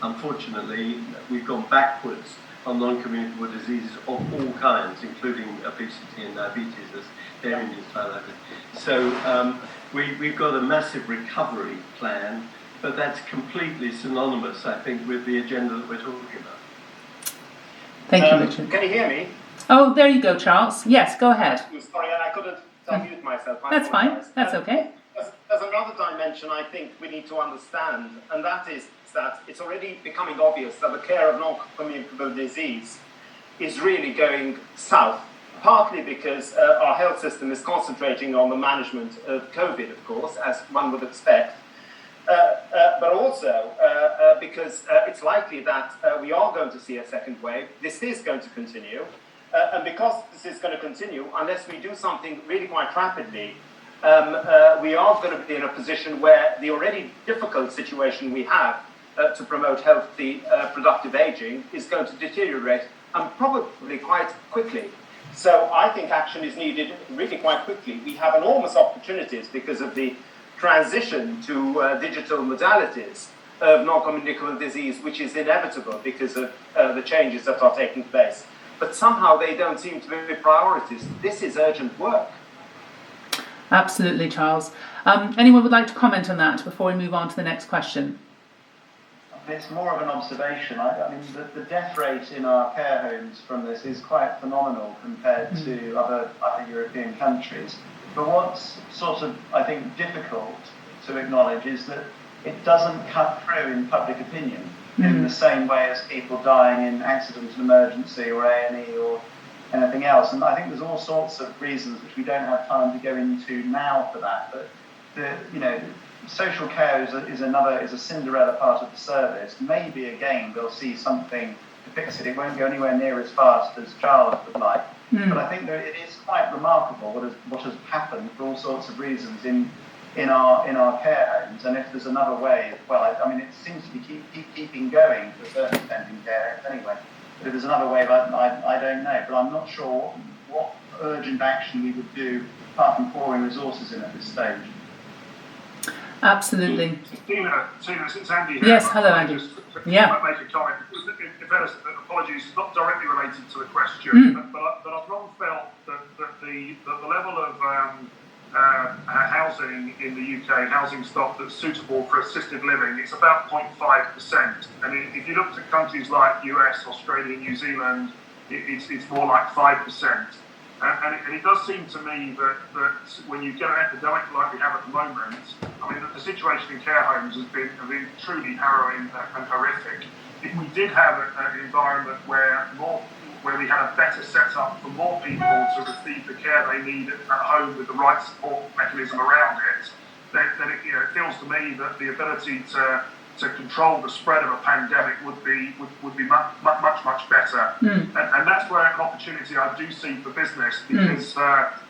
Unfortunately, we've gone backwards on non-communicable diseases of all kinds, including obesity and diabetes, as Damian just highlighted. So we've got a massive recovery plan, but that's completely synonymous, I think, with the agenda that we're talking about. Thank you, Richard. Can you hear me? Oh, there you go, Charles. Yes, go ahead. Sorry, I couldn't unmute myself. That's fine. That's okay. There's another dimension I think we need to understand, and that is that it's already becoming obvious that the care of non-communicable disease is really going south, partly because our health system is concentrating on the management of COVID, of course, as one would expect, but also because it's likely that we are going to see a second wave. This is going to continue, and because this is going to continue, unless we do something really quite rapidly, we are going to be in a position where the already difficult situation we have to promote healthy, productive aging is going to deteriorate, and probably quite quickly. So I think action is needed really quite quickly. We have enormous opportunities because of the transition to digital modalities of non-communicable disease, which is inevitable because of the changes that are taking place. But somehow they don't seem to be priorities. This is urgent work. Absolutely, Charles. Anyone would like to comment on that before we move on to the next question? It's more of an observation. I mean, the death rate in our care homes from this is quite phenomenal compared to other European countries. But what's sort of, I think, difficult to acknowledge is that it doesn't cut through in public opinion in the same way as people dying in accident and emergency or A&E or anything else. And I think there's all sorts of reasons which we don't have time to go into now for that. But social care is a Cinderella part of the service. Maybe again we'll see something to fix it. It won't go anywhere near as fast as Charles would like. But I think that it is quite remarkable what has happened for all sorts of reasons in our care homes. And if there's another way, well, I mean, it seems to be keeping going to a certain extent in care homes anyway. But if there's another way, I don't know. But I'm not sure what urgent action we would do apart from pouring resources in at this stage. Absolutely. Tina, it's Andy here. Yes, hello, Andy. Just Yeah. make a comment. Apologies, it's not directly related to the question, but I've long felt that the level of housing in the UK, housing stock that's suitable for assisted living, it's about 0.5%. And if you looked at countries like US, Australia, New Zealand, it's more like 5%. And it does seem to me that when you get an epidemic like we have at the moment, I mean, the situation in care homes has been truly harrowing and horrific. If we did have an environment where we had a better setup for more people to receive the care they need at home with the right support mechanism around it, then it feels to me that the ability to control the spread of a pandemic would be much better, and that's where an opportunity I do see for business, because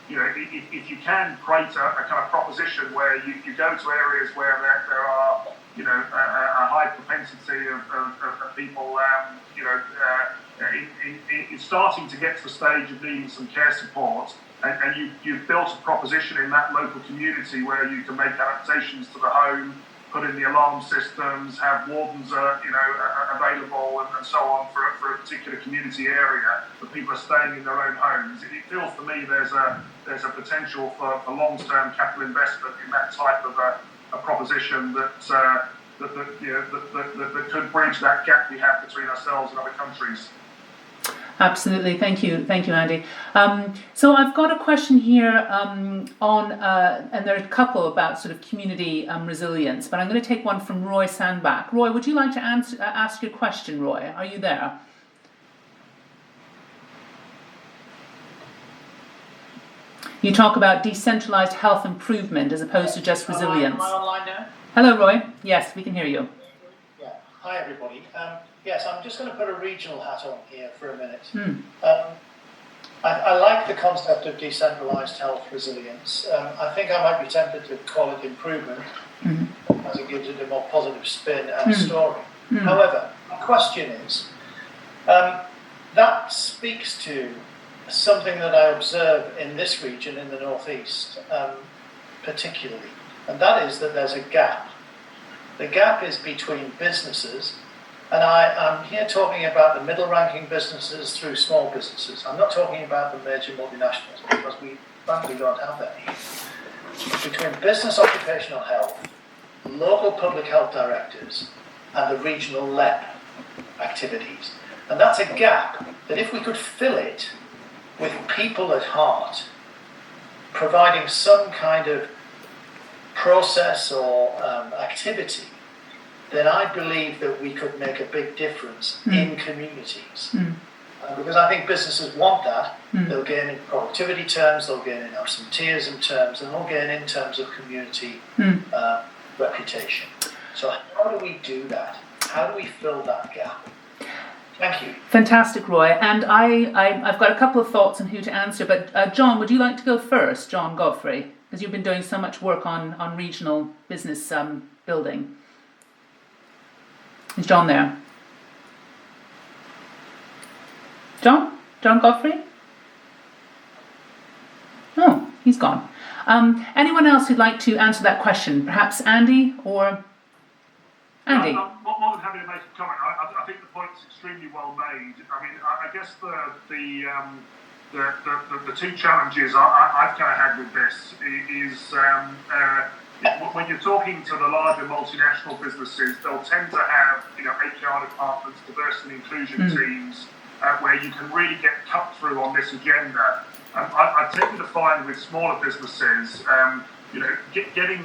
if you can create a kind of proposition where you go to areas where there are a high propensity of people it's starting to get to the stage of needing some care support, and you've built a proposition in that local community where you can make adaptations to the home, put in the alarm systems, have wardens available, and so on for a particular community area where people are staying in their own homes. It feels to me there's a potential for long-term capital investment in that type of a proposition that could bridge that gap we have between ourselves and other countries. Absolutely, thank you, Andy. So I've got a question here on, and there are a couple about sort of community resilience, but I'm going to take one from Roy Sandbach. Roy, would you like to ask your question, Roy? Are you there? You talk about decentralised health improvement as opposed to just resilience. Am I online now? Hello, Roy. Yes, we can hear you. Yeah. Hi, everybody. Yes, I'm just going to put a regional hat on here for a minute. I like the concept of decentralised health resilience. I think I might be tempted to call it improvement, as it gives it a more positive spin and story. However, my question is, that speaks to something that I observe in this region, in the northeast, particularly, and that is that there's a gap. The gap is between businesses And I'm here talking about the middle-ranking businesses through small businesses. I'm not talking about the major multinationals, because we frankly don't have that here. Between business occupational health, local public health directors, and the regional LEP activities. And that's a gap that if we could fill it with people at heart, providing some kind of process or activity, then I believe that we could make a big difference in communities. Because I think businesses want that. They'll gain in productivity terms, they'll gain in absenteeism terms, and they'll gain in terms of community reputation. So how do we do that? How do we fill that gap? Thank you. Fantastic, Roy. And I've got a couple of thoughts on who to answer, but John, would you like to go first, John Godfrey? Because you've been doing so much work on regional business building. Is John there? John Godfrey? Oh, he's gone. Anyone else who'd like to answer that question? Perhaps Andy or... Andy? I'm more than happy to make a comment. I think the point's extremely well made. I mean, I guess the two challenges I've kind of had with this is when you're talking to the larger multinational businesses, they'll tend to have HR departments, diversity and inclusion teams, where you can really get cut through on this agenda. I tend to find with smaller businesses, getting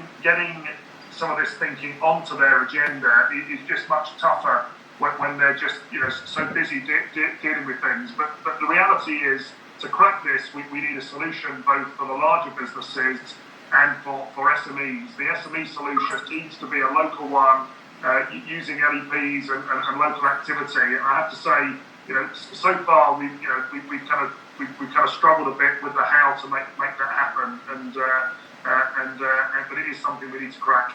some of this thinking onto their agenda is just much tougher when they're just so busy dealing with things. But the reality is, to crack this, we need a solution both for the larger businesses and for SMEs. The SME solution needs to be a local one, using LEPs and local activity. And I have to say, so far we've kind of struggled a bit with the how to make that happen, but it is something we need to crack.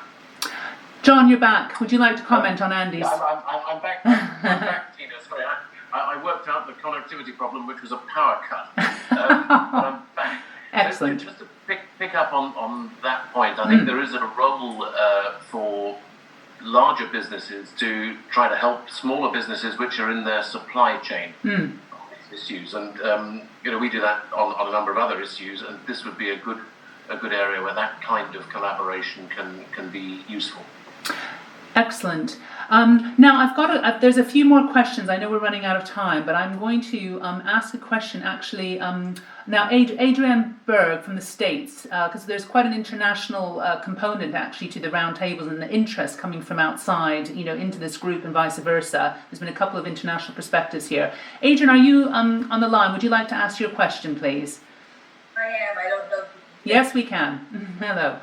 John, you're back. Would you like to comment on Andy's? Yeah, I'm back. I'm back, Tina. Sorry, I worked out the connectivity problem, which was a power cut. But I'm back. Excellent. Just to pick up on that point, I think there is a role for larger businesses to try to help smaller businesses which are in their supply chain issues, and we do that on a number of other issues, and this would be a good area where that kind of collaboration can be useful. Excellent. Now there's a few more questions. I know we're running out of time, but I'm going to ask a question actually. Now, Adrienne Berg from the States, because there's quite an international component actually to the roundtables and the interest coming from outside, into this group and vice versa. There's been a couple of international perspectives here. Adrienne, are you on the line? Would you like to ask your question, please? I am. I don't know. Yes, we can. Hello.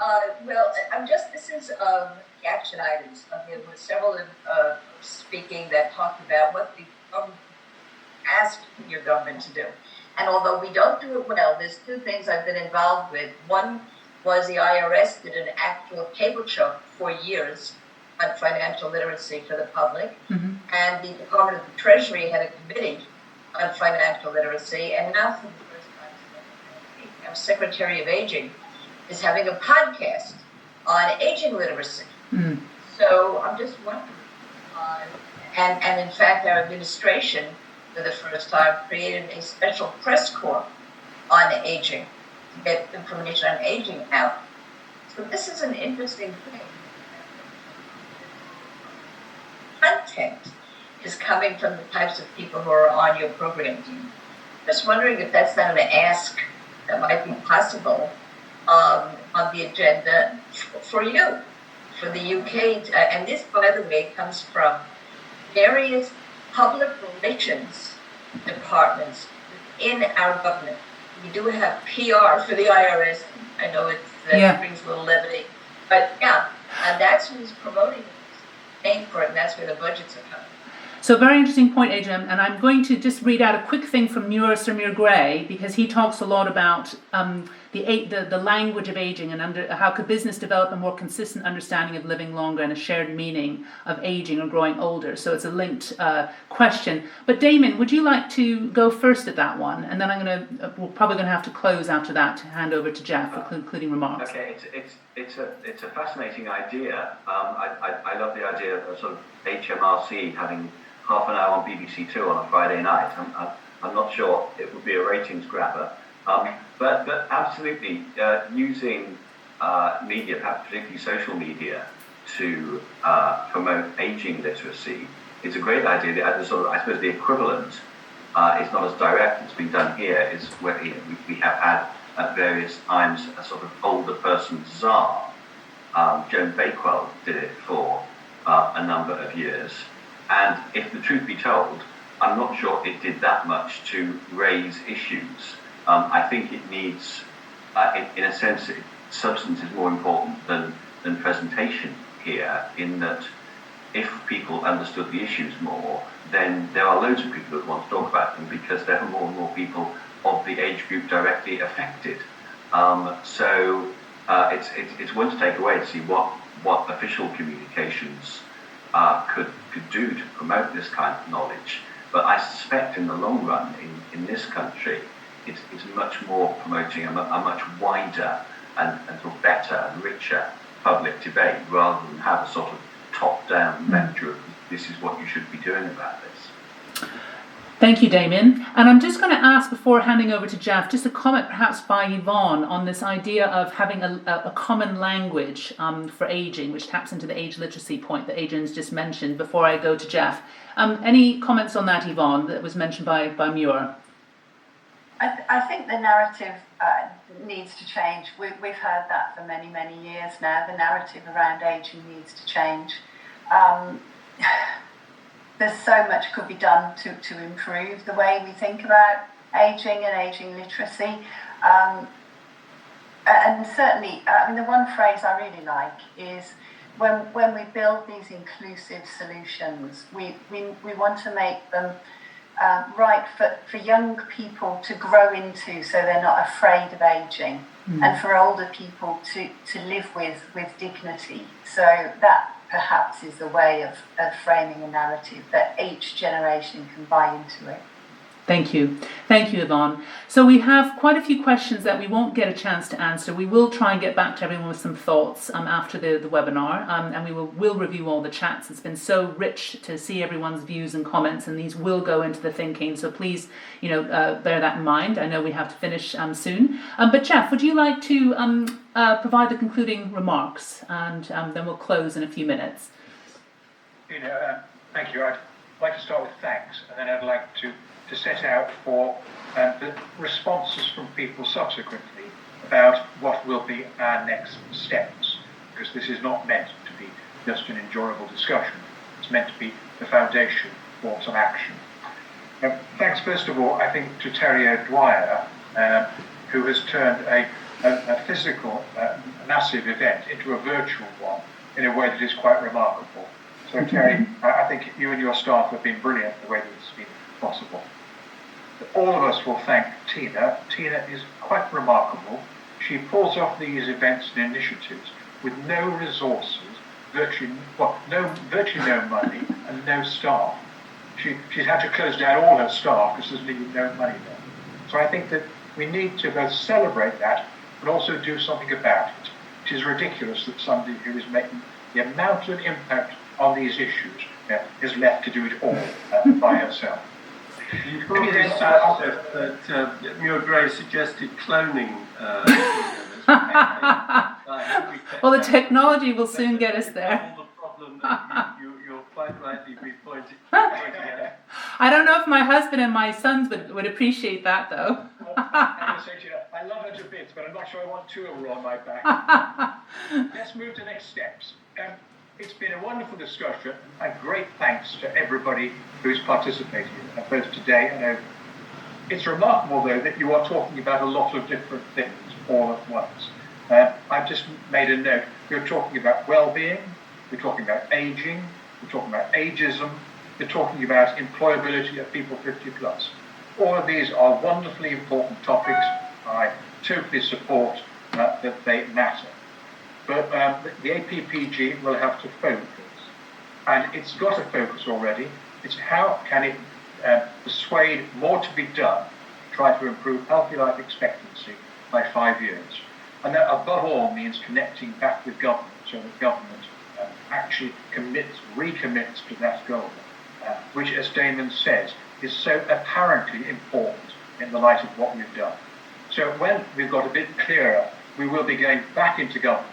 This is action items. There were several speaking that talked about what the government asked your government to do. And although we don't do it well, there's two things I've been involved with. One was the IRS did an actual cable show for years on financial literacy for the public. And the Department of the Treasury had a committee on financial literacy. And now for the first time, our Secretary of Aging is having a podcast on aging literacy. So I'm just wondering, and in fact our administration for the first time created a special press corps on aging to get information on aging out. So this is an interesting thing. Content is coming from the types of people who are on your program team. Just wondering if that's not an ask that might be possible on the agenda for you. For the UK, and this, by the way, comes from various public relations departments in our government. We do have PR for the IRS. I know it brings a little levity, but and that's who's promoting it, paying for it, and that's where the budgets are coming. So very interesting point, Adrian, and I'm going to just read out a quick thing from Mercer Gray, because he talks a lot about the the language of aging, and how could business develop a more consistent understanding of living longer and a shared meaning of aging or growing older? So it's a linked question. But Damien, would you like to go first at that one, and then we're probably going to have to close after that to hand over to Geoff for concluding remarks. Okay, it's a fascinating idea. I love the idea of sort of HMRC having half an hour on BBC Two on a Friday night. I'm not sure it would be a ratings grabber, but absolutely using media, perhaps particularly social media, to promote ageing literacy is a great idea. I suppose the equivalent is not as direct. It's been done here. Is where we have had at various times a sort of older person czar. Joan Bakewell did it for a number of years. And if the truth be told, I'm not sure it did that much to raise issues. I think it needs, in a sense, substance is more important than presentation here, in that if people understood the issues more, then there are loads of people that want to talk about them because there are more and more people of the age group directly affected. So it's one to take away to see what official communications could do to promote this kind of knowledge. But I suspect in the long run, in this country, it's much more promoting a much wider and sort of better and richer public debate, rather than have a sort of top-down lecture of this is what you should be doing about this. Thank you, Damien. And I'm just going to ask, before handing over to Geoff, just a comment perhaps by Yvonne on this idea of having a common language for ageing, which taps into the age literacy point that Adrian's just mentioned, before I go to Geoff. Any comments on that, Yvonne, that was mentioned by Muir? I think the narrative needs to change. We've heard that for many, many years now. The narrative around ageing needs to change. There's so much could be done to improve the way we think about ageing and ageing literacy. And certainly, the one phrase I really like is when we build these inclusive solutions, we want to make them right for young people to grow into, so they're not afraid of ageing, and for older people to live with dignity. So that perhaps is a way of framing a narrative that each generation can buy into it. Thank you, Yvonne. So we have quite a few questions that we won't get a chance to answer. We will try and get back to everyone with some thoughts after the webinar, and we will review all the chats. It's been so rich to see everyone's views and comments, and these will go into the thinking. So please, bear that in mind. I know we have to finish soon. But Geoff, would you like to provide the concluding remarks, and then we'll close in a few minutes. Thank you. I'd like to start with thanks, and then I'd like to set out for the responses from people subsequently about what will be our next steps, because this is not meant to be just an enjoyable discussion. It's meant to be the foundation for some action. Thanks, first of all, I think, to Terry O'Dwyer, who has turned a physical, massive event into a virtual one in a way that is quite remarkable. So, Terry, I think you and your staff have been brilliant in the way that it's been possible. All of us will thank Tina. Tina is quite remarkable. She pulls off these events and initiatives with no resources, virtually no money, and no staff. She's had to close down all her staff because there's nearly no money there. So I think that we need to both celebrate that, but also do something about it. It is ridiculous that somebody who is making the amount of impact on these issues is left to do it all by herself. You probably saw that Muir Gray suggested cloning. Well, the technology will soon get us there. The problem that you're quite rightly pointing out. I don't know if my husband and my sons would appreciate that, though. I love her to bits, but I'm not sure I want two of her on my back. Let's move to next steps. It's been a wonderful discussion, and great thanks to everybody who's participated, both today and over. It's remarkable, though, that you are talking about a lot of different things all at once. I've just made a note. You're talking about well-being, you're talking about aging, you're talking about ageism, you're talking about employability of people 50 plus. All of these are wonderfully important topics. I totally support that they matter. But the APPG will have to focus, and it's got a focus already. It's how can it persuade more to be done, try to improve healthy life expectancy by 5 years. And that above all means connecting back with government, so that government actually recommits to that goal, which, as Damon says, is so apparently important in the light of what we've done. So when we've got a bit clearer, we will be going back into government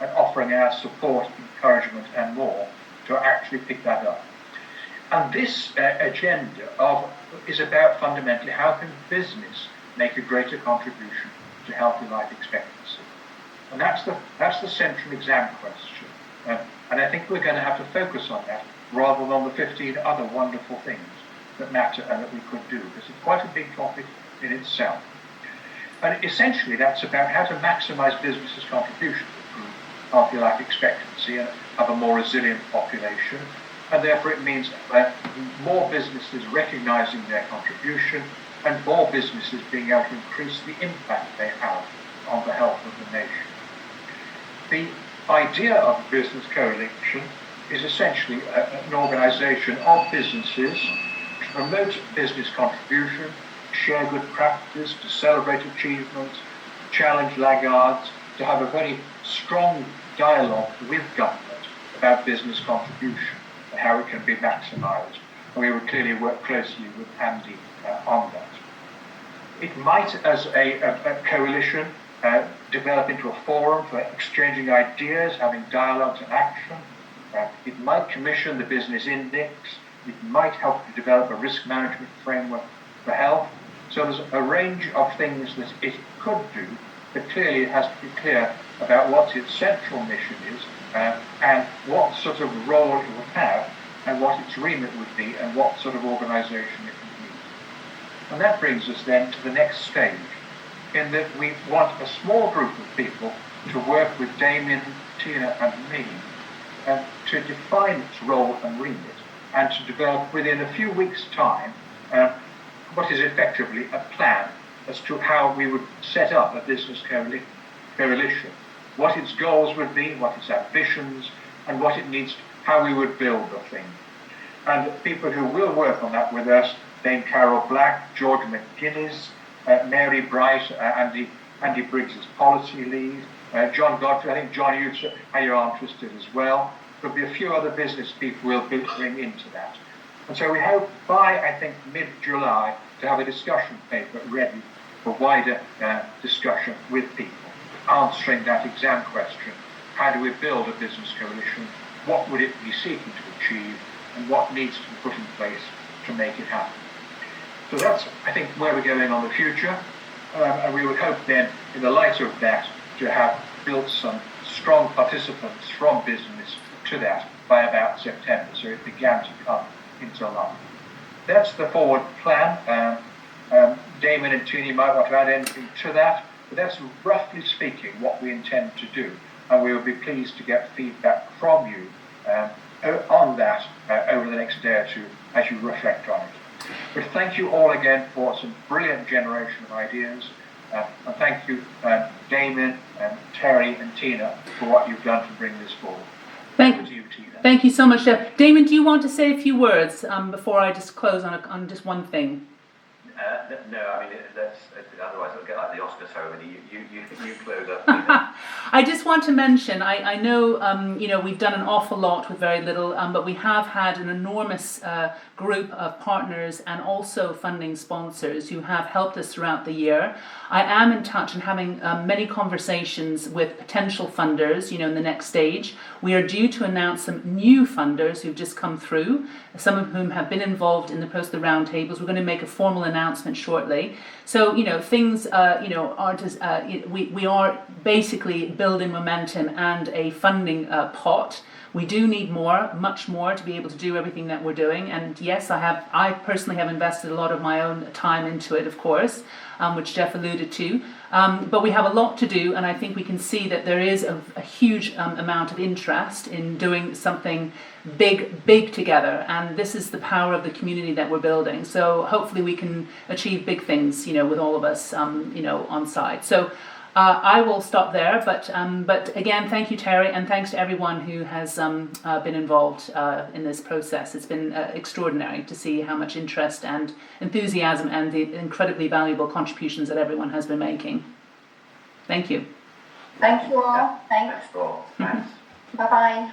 and offering our support, encouragement and more to actually pick that up. And this agenda is about fundamentally how can business make a greater contribution to healthy life expectancy. And that's the central exam question. And I think we're going to have to focus on that rather than on the 15 other wonderful things that matter and that we could do, because it's quite a big topic in itself. And essentially that's about how to maximise businesses' contribution to improve healthy life expectancy and have a more resilient population. And therefore it means that more businesses recognising their contribution and more businesses being able to increase the impact they have on the health of the nation. The idea of a business coalition is essentially an organisation of businesses to promote business contribution, share good practice, to celebrate achievements, challenge laggards, to have a very strong dialogue with government about business contribution and how it can be maximised. And we would clearly work closely with Andy on that. It might, as a coalition, develop into a forum for exchanging ideas, having dialogues and action. It might commission the business index. It might help to develop a risk management framework for health. So there's a range of things that it could do, but clearly it has to be clear about what its central mission is and what sort of role it will have and what its remit would be and what sort of organisation it would be. And that brings us then to the next stage, in that we want a small group of people to work with Damian, Tina and me to define its role and remit and to develop within a few weeks' time what is effectively a plan as to how we would set up a business coalition, what its goals would be, what its ambitions, and what it needs, how we would build the thing. And people who will work on that with us, Dame Carol Black, George McGuinness, Mary Bright, Andy Briggs as policy lead, John Godfrey, I think John, you're interested as well. There'll be a few other business people we'll bring into that. And so we hope by, I think, mid-July to have a discussion paper ready for wider discussion with people, answering that exam question. How do we build a business coalition? What would it be seeking to achieve? And what needs to be put in place to make it happen? So that's, I think, where we're going on the future. And we would hope then, in the light of that, to have built some strong participants from business to that by about September. So it began to come into life. That's the forward plan. Damon and Tini might want to add anything to that, but that's roughly speaking what we intend to do. And we will be pleased to get feedback from you on that over the next day or two as you reflect on it. But thank you all again for some brilliant generation of ideas. And thank you, Damon, Terry and Tina, for what you've done to bring this forward. Over to you, Tina. Thank you so much, Geoff. Damon, do you want to say a few words before I just close on just one thing? No, I mean, otherwise it'll get like the Oscar ceremony. You close up. I just want to mention, I know, we've done an awful lot with very little, but we have had an enormous group of partners and also funding sponsors who have helped us throughout the year. I am in touch and having many conversations with potential funders, in the next stage. We are due to announce some new funders who've just come through, some of whom have been involved in the post the roundtables. We're going to make a formal announcement shortly. So, things, aren't as, we are basically building momentum and a funding pot. We do need much more to be able to do everything that we're doing. And yes, I personally have invested a lot of my own time into it, of course, which Geoff alluded to. But we have a lot to do, and I think we can see that there is a huge amount of interest in doing something big together. And this is the power of the community that we're building. So hopefully we can achieve big things, with all of us, on site. So I will stop there, but again, thank you, Terry, and thanks to everyone who has been involved in this process. It's been extraordinary to see how much interest and enthusiasm and the incredibly valuable contributions that everyone has been making. Thank you. Thank you all. Thanks. Thanks. Bye-bye.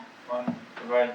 Bye.